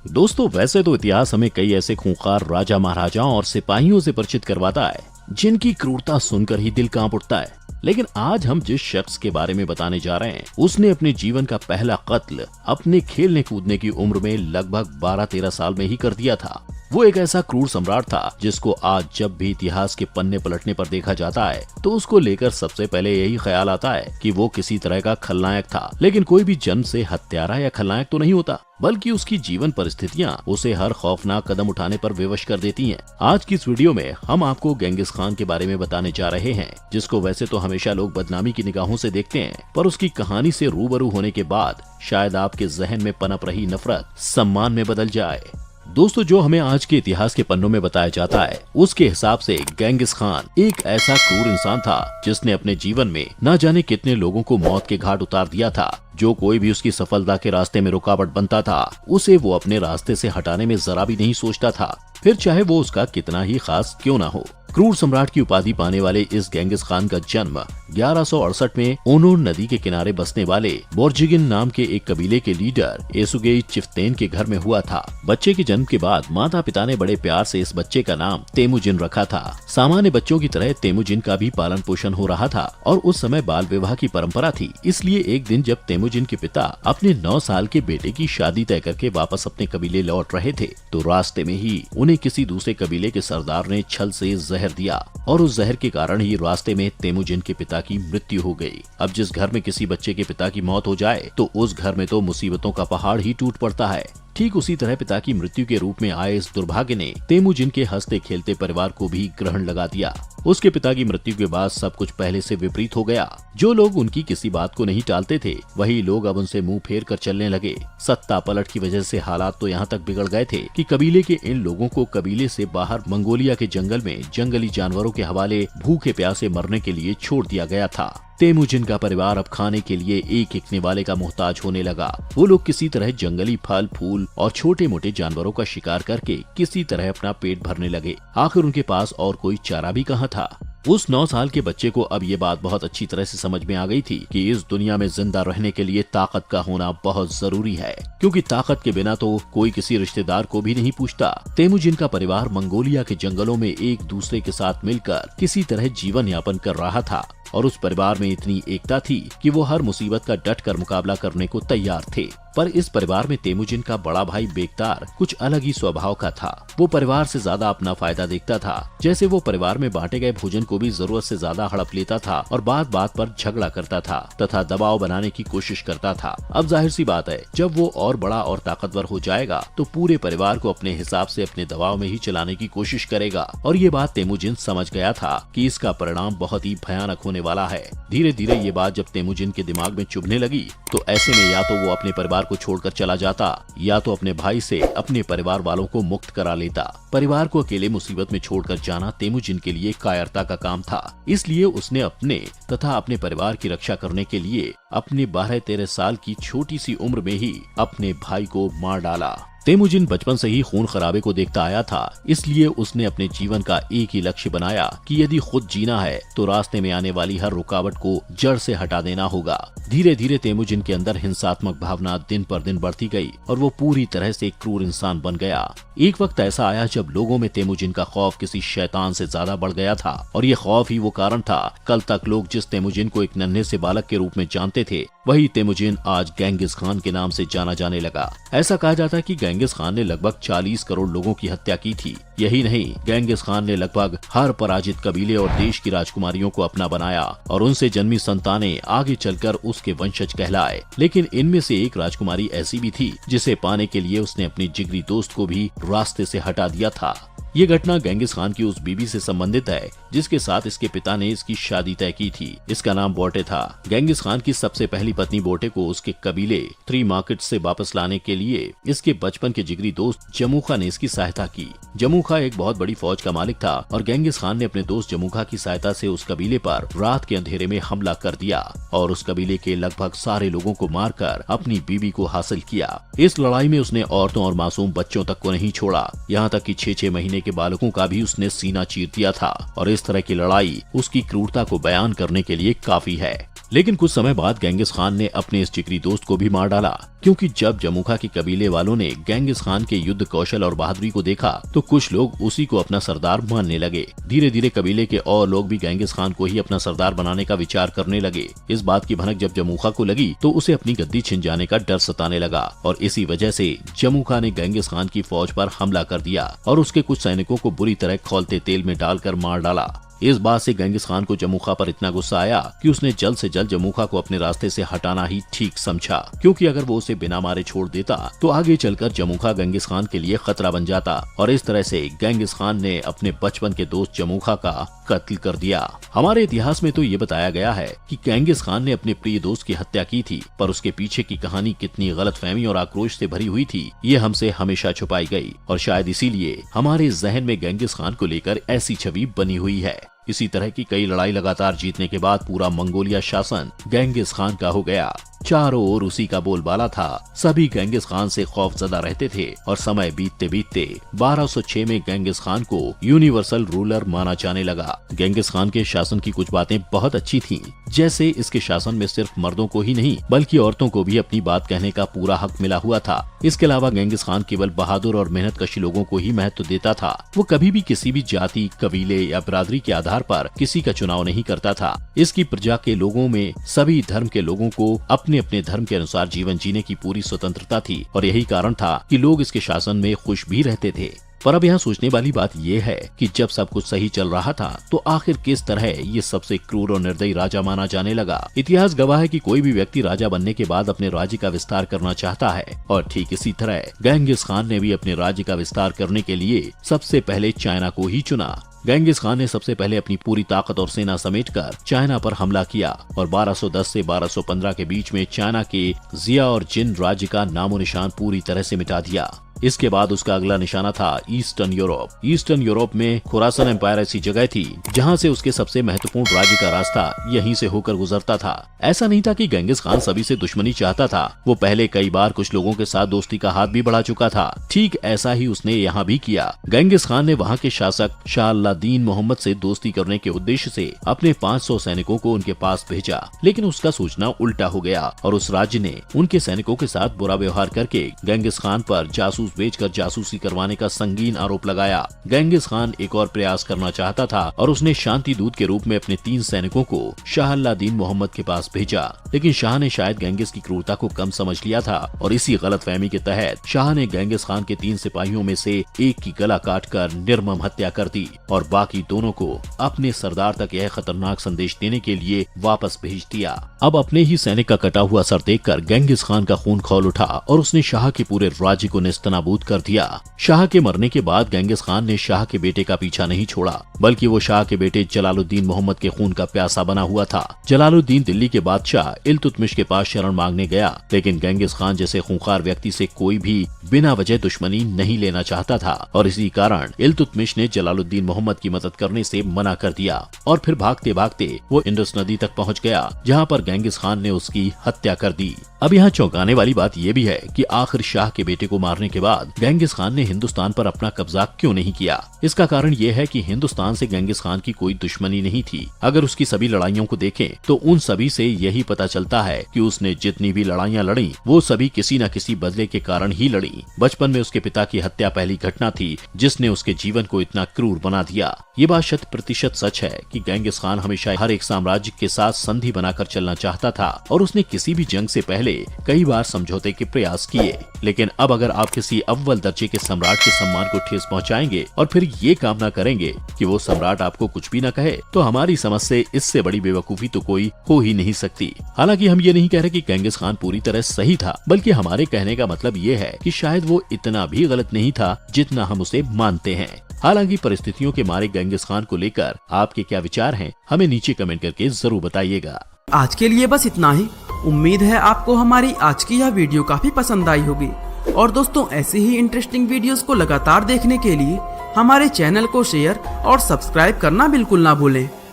दोस्तों, वैसे तो इतिहास हमें कई ऐसे खूंखार राजा महाराजाओं और सिपाहियों से परिचित करवाता है जिनकी क्रूरता सुनकर ही दिल कांप उठता है। लेकिन आज हम जिस शख्स के बारे में बताने जा रहे हैं, उसने अपने जीवन का पहला कत्ल अपने खेलने कूदने की उम्र में लगभग 12-13 साल में ही कर दिया था। वो एक ऐसा क्रूर सम्राट था जिसको आज जब भी इतिहास के पन्ने पलटने पर देखा जाता है तो उसको लेकर सबसे पहले यही ख्याल आता है कि वो किसी तरह का खलनायक था। लेकिन कोई भी जन्म से हत्यारा या खलनायक तो नहीं होता, बल्कि उसकी जीवन परिस्थितियां उसे हर खौफनाक कदम उठाने पर विवश कर देती हैं। आज की इस वीडियो में हम आपको गेंगिस खान के बारे में बताने जा रहे हैं, जिसको वैसे तो हमेशा लोग बदनामी की निगाहों से देखते हैं, पर उसकी कहानी से रूबरू होने के बाद शायद आपके जहन में पनप रही नफरत सम्मान में बदल जाए। दोस्तों, जो हमें आज के इतिहास के पन्नों में बताया जाता है, उसके हिसाब से गेंगिस खान एक ऐसा क्रूर इंसान था जिसने अपने जीवन में न जाने कितने लोगों को मौत के घाट उतार दिया था। जो कोई भी उसकी सफलता के रास्ते में रुकावट बनता था, उसे वो अपने रास्ते से हटाने में जरा भी नहीं सोचता था, फिर चाहे वो उसका कितना ही खास क्यों ना हो। क्रूर सम्राट की उपाधि पाने वाले इस गेंगिस खान का जन्म 1168 में ओनोर नदी के किनारे बसने वाले बोर्जिगिन नाम के एक कबीले के लीडर एसुगेई चिफ्तेन के घर में हुआ था। बच्चे के जन्म के बाद माता पिता ने बड़े प्यार से इस बच्चे का नाम तेमुजिन रखा था। सामान्य बच्चों की तरह तेमुजिन का भी पालन पोषण हो रहा था और उस समय बाल विवाह की परंपरा थी। इसलिए एक दिन जब तेमुजिन के पिता अपने 9 साल के बेटे की शादी तय करके वापस अपने कबीले लौट रहे थे, तो रास्ते में ही उन्हें किसी दूसरे कबीले के सरदार ने छल से जहर दिया और उस जहर के कारण ही रास्ते में तेमुजिन के पिता की मृत्यु हो गई। अब जिस घर में किसी बच्चे के पिता की मौत हो जाए तो उस घर में तो मुसीबतों का पहाड़ ही टूट पड़ता है। ठीक उसी तरह पिता की मृत्यु के रूप में आए इस दुर्भाग्य ने तेमुजिन के हंसते खेलते परिवार को भी ग्रहण लगा दिया। उसके पिता की मृत्यु के बाद सब कुछ पहले से विपरीत हो गया। जो लोग उनकी किसी बात को नहीं टालते थे, वही लोग अब उनसे मुंह फेर कर चलने लगे। सत्ता पलट की वजह से हालात तो यहाँ तक बिगड़ गए थे कि कबीले के इन लोगों को कबीले से बाहर मंगोलिया के जंगल में जंगली जानवरों के हवाले भूखे प्यासे मरने के लिए छोड़ दिया गया था। तेमुजिन का परिवार अब खाने के लिए एक एकने वाले का मोहताज होने लगा। वो लोग किसी तरह जंगली फल फूल और छोटे मोटे जानवरों का शिकार करके किसी तरह अपना पेट भरने लगे। आखिर उनके पास और कोई चारा भी कहाँ था। उस 9 साल के बच्चे को अब ये बात बहुत अच्छी तरह से समझ में आ गई थी कि इस दुनिया में जिंदा रहने के लिए ताकत का होना बहुत जरूरी है, क्योंकि ताकत के बिना तो कोई किसी रिश्तेदार को भी नहीं पूछता। तेमुजिन का परिवार मंगोलिया के जंगलों में एक दूसरे के साथ मिलकर किसी तरह जीवन यापन कर रहा था और उस परिवार में इतनी एकता थी कि वो हर मुसीबत का डट कर मुकाबला करने को तैयार थे। पर इस परिवार में तेमुजिन का बड़ा भाई बेगतार कुछ अलग ही स्वभाव का था। वो परिवार से ज्यादा अपना फायदा देखता था। जैसे वो परिवार में बांटे गए भोजन को भी जरूरत से ज्यादा हड़प लेता था और बात बात पर झगड़ा करता था तथा दबाव बनाने की कोशिश करता था। अब जाहिर सी बात है, जब वो और बड़ा और ताकतवर हो जाएगा तो पूरे परिवार को अपने हिसाब से अपने दबाव में ही चलाने की कोशिश करेगा। और ये बात तेमुजिन समझ गया था कि इसका परिणाम बहुत ही भयानक होने वाला है। धीरे धीरे ये बात जब तेमुजिन के दिमाग में चुभने लगी तो ऐसे में या तो वो अपने परिवार को छोड़कर चला जाता या तो अपने भाई से अपने परिवार वालों को मुक्त करा लेता। परिवार को अकेले मुसीबत में छोड़कर जाना तेमुजिन के लिए कायरता का काम था। इसलिए उसने अपने तथा अपने परिवार की रक्षा करने के लिए अपने 12-13 साल की छोटी सी उम्र में ही अपने भाई को मार डाला। तेमुजिन बचपन से ही खून खराबे को देखता आया था, इसलिए उसने अपने जीवन का एक ही लक्ष्य बनाया कि यदि खुद जीना है तो रास्ते में आने वाली हर रुकावट को जड़ से हटा देना होगा। धीरे धीरे तेमुजिन के अंदर हिंसात्मक भावना दिन पर दिन बढ़ती गई और वो पूरी तरह से एक क्रूर इंसान बन गया। एक वक्त ऐसा आया जब लोगों में तेमुजिन का खौफ किसी शैतान से ज्यादा बढ़ गया था और ये खौफ ही वो कारण था। कल तक लोग जिस तेमुजिन को एक नन्हे से बालक के रूप में जानते थे, वही तेमुजिन आज गेंगिस खान के नाम से जाना जाने लगा। ऐसा कहा जाता है कि गेंगिस खान ने लगभग 40 करोड़ लोगों की हत्या की थी। यही नहीं, गेंगिस खान ने लगभग हर पराजित कबीले और देश की राजकुमारियों को अपना बनाया और उनसे जन्मी संतानें आगे चलकर उसके वंशज कहलाए। लेकिन इनमें से एक राजकुमारी ऐसी भी थी जिसे पाने के लिए उसने अपनी जिगरी दोस्त को भी रास्ते से हटा दिया था। ये घटना गेंगिस खान की उस बीबी से संबंधित है जिसके साथ इसके पिता ने इसकी शादी तय की थी। इसका नाम बोटे था। गेंगिस खान की सबसे पहली पत्नी बोटे को उसके कबीले 3 मार्केट से वापस लाने के लिए इसके बचपन के जिगरी दोस्त जमुखा ने इसकी सहायता की। जमुखा एक बहुत बड़ी फौज का मालिक था और गेंगिस खान ने अपने दोस्त जमुखा की सहायता से उस कबीले पर रात के अंधेरे में हमला कर दिया और उस कबीले के लगभग सारे लोगों को मारकर अपनी बीबी को हासिल किया। इस लड़ाई में उसने औरतों और मासूम बच्चों तक को नहीं छोड़ा, यहाँ तक कि 6-6 महीने के बालकों का भी उसने सीना चीर दिया था। और इस तरह की लड़ाई उसकी क्रूरता को बयान करने के लिए काफी है। लेकिन कुछ समय बाद गेंगिस खान ने अपने इस जिगरी दोस्त को भी मार डाला, क्योंकि जब जमुखा के कबीले वालों ने गेंगिस खान के युद्ध कौशल और बहादुरी को देखा तो कुछ लोग उसी को अपना सरदार मानने लगे। धीरे धीरे कबीले के और लोग भी गेंगिस खान को ही अपना सरदार बनाने का विचार करने लगे। इस बात की भनक जब जमुखा को लगी तो उसे अपनी गद्दी छिन जाने का डर सताने लगा और इसी वजह से जमुखा ने गेंगिस खान की फौज पर हमला कर दिया और उसके कुछ सैनिकों को बुरी तरह खौलते तेल में डालकर मार डाला। इस बात से गेंगिस खान को जमुखा पर इतना गुस्सा आया कि उसने जल्द से जल्द जमुखा को अपने रास्ते से हटाना ही ठीक समझा, क्योंकि अगर वो उसे बिना मारे छोड़ देता तो आगे चलकर जमुखा गेंगिस खान के लिए खतरा बन जाता और इस तरह से गेंगिस खान ने अपने बचपन के दोस्त जमुखा का कत्ल कर दिया। हमारे इतिहास में तो ये बताया गया है कि गेंगिस खान ने अपने प्रिय दोस्त की हत्या की थी, पर उसके पीछे की कहानी कितनी गलतफहमी और आक्रोश से भरी हुई थी ये हमसे हमेशा छुपाई गई और शायद इसीलिए हमारे जहन में गेंगिस खान को लेकर ऐसी छवि बनी हुई है। इसी तरह की कई लड़ाई लगातार जीतने के बाद पूरा मंगोलिया शासन गेंगिस खान का हो गया। चारों ओर उसी का बोलबाला था, सभी गेंगिस खान से खौफजदा रहते थे और समय बीतते बीतते 1206 में गेंगिस खान को यूनिवर्सल रूलर माना जाने लगा। गेंगिस खान के शासन की कुछ बातें बहुत अच्छी थीं, जैसे इसके शासन में सिर्फ मर्दों को ही नहीं बल्कि औरतों को भी अपनी बात कहने का पूरा हक मिला हुआ था। इसके अलावा गेंगिस खान केवल बहादुर और मेहनतकश लोगों को ही महत्व देता था। वो कभी भी किसी भी जाति, कबीले या बिरादरी के आधार पर किसी का चुनाव नहीं करता था। इसकी प्रजा के लोगों में सभी धर्म के लोगों को अपने अपने धर्म के अनुसार जीवन जीने की पूरी स्वतंत्रता थी और यही कारण था कि लोग इसके शासन में खुश भी रहते थे। पर अब यहाँ सोचने वाली बात ये है कि जब सब कुछ सही चल रहा था तो आखिर किस तरह ये सबसे क्रूर और निर्दयी राजा माना जाने लगा। इतिहास गवाह है कि कोई भी व्यक्ति राजा बनने के बाद अपने राज्य का विस्तार करना चाहता है और ठीक इसी तरह गेंगिस खान ने भी अपने राज्य का विस्तार करने के लिए सबसे पहले चाइना को ही चुना। गेंगिस खान ने सबसे पहले अपनी पूरी ताकत और सेना समेटकर चाइना पर हमला किया और 1210 से 1215 के बीच में चाइना के जिया और जिन राज्य का नामो निशान पूरी तरह से मिटा दिया। इसके बाद उसका अगला निशाना था ईस्टर्न यूरोप। ईस्टर्न यूरोप में खुरासन एम्पायर ऐसी जगह थी जहां से उसके सबसे महत्वपूर्ण राज्य का रास्ता यहीं से होकर गुजरता था। ऐसा नहीं था कि गेंगिस खान सभी से दुश्मनी चाहता था, वो पहले कई बार कुछ लोगों के साथ दोस्ती का हाथ भी बढ़ा चुका था। ठीक ऐसा ही उसने यहाँ भी किया। गेंगिस खान ने वहाँ के शासक शाह अल्लादीन मोहम्मद से दोस्ती करने के उद्देश्य से अपने 500 सैनिकों को उनके पास भेजा, लेकिन उसका सोचना उल्टा हो गया और उस राज्य ने उनके सैनिकों के साथ बुरा व्यवहार करके गेंगिस खान पर जासूस बेचकर जासूसी करवाने का संगीन आरोप लगाया। गेंगिस खान एक और प्रयास करना चाहता था और उसने शांति दूत के रूप में अपने 3 सैनिकों को शाह अल्लादीन मोहम्मद के पास भेजा, लेकिन शाह ने शायद गेंगिस की क्रूरता को कम समझ लिया था और इसी गलतफहमी के तहत शाह ने गेंगिस खान के 3 सिपाहियों में से एक की गला काटकर निर्मम हत्या कर दी और बाकी दोनों को अपने सरदार तक यह खतरनाक संदेश देने के लिए वापस भेज दिया। अब अपने ही सैनिक का कटा हुआ सर देखकर गेंगिस खान का खून खौल उठा और उसने शाह के पूरे राज्य को नेस्तनाबूद कर दिया। शाह के मरने के बाद गेंगिस खान ने शाह के बेटे का पीछा नहीं छोड़ा, बल्कि वो शाह के बेटे जलालुद्दीन मोहम्मद के खून का प्यासा बना हुआ था। जलालुद्दीन दिल्ली के बादशाह इल्तुतमिश के पास शरण मांगने गया, लेकिन गेंगिस खान जैसे खूंखार व्यक्ति से कोई भी बिना वजह दुश्मनी नहीं लेना चाहता था और इसी कारण इल्तुतमिश ने जलालुद्दीन मोहम्मद की मदद करने से मना कर दिया और फिर भागते भागते वो इंडस नदी तक पहुंच गया, जहां पर गेंगिस खान ने उसकी हत्या कर दी। अब यहाँ चौंकाने वाली बात ये भी है कि आखिर शाह के बेटे को मारने के बाद गेंगिस खान ने हिंदुस्तान पर अपना कब्जा क्यों नहीं किया। इसका कारण ये है कि हिंदुस्तान से गेंगिस खान की कोई दुश्मनी नहीं थी। अगर उसकी सभी लड़ाइयों को देखें तो उन सभी से यही पता चलता है कि उसने जितनी भी लड़ाइयाँ लड़ी वो सभी किसी न किसी बदले के कारण ही लड़ी। बचपन में उसके पिता की हत्या पहली घटना थी जिसने उसके जीवन को इतना क्रूर बना दिया। ये बात 100% सच है कि गेंगिस खान हमेशा हर एक साम्राज्य के साथ संधि बनाकर चलना चाहता था और उसने किसी भी जंग से पहले कई बार समझौते के प्रयास किए। लेकिन अब अगर आप किसी अव्वल दर्जे के सम्राट के सम्मान को ठेस पहुंचाएंगे और फिर ये कामना करेंगे कि वो सम्राट आपको कुछ भी न कहे, तो हमारी समझ से इससे बड़ी बेवकूफी तो कोई हो ही नहीं सकती। हालांकि हम ये नहीं कह रहे कि गेंगिस खान पूरी तरह सही था, बल्कि हमारे कहने का मतलब ये है कि शायद वो इतना भी गलत नहीं था जितना हम उसे मानते हैं। हालांकि परिस्थितियों के मारे गेंगिस खान को लेकर आपके क्या विचार हैं, हमें नीचे कमेंट करके जरूर बताइएगा। आज के लिए बस इतना ही। उम्मीद है आपको हमारी आज की यह वीडियो काफी पसंद आई होगी और दोस्तों ऐसे ही इंटरेस्टिंग वीडियोस को लगातार देखने के लिए हमारे चैनल को शेयर और सब्सक्राइब करना बिल्कुल ना भूलें।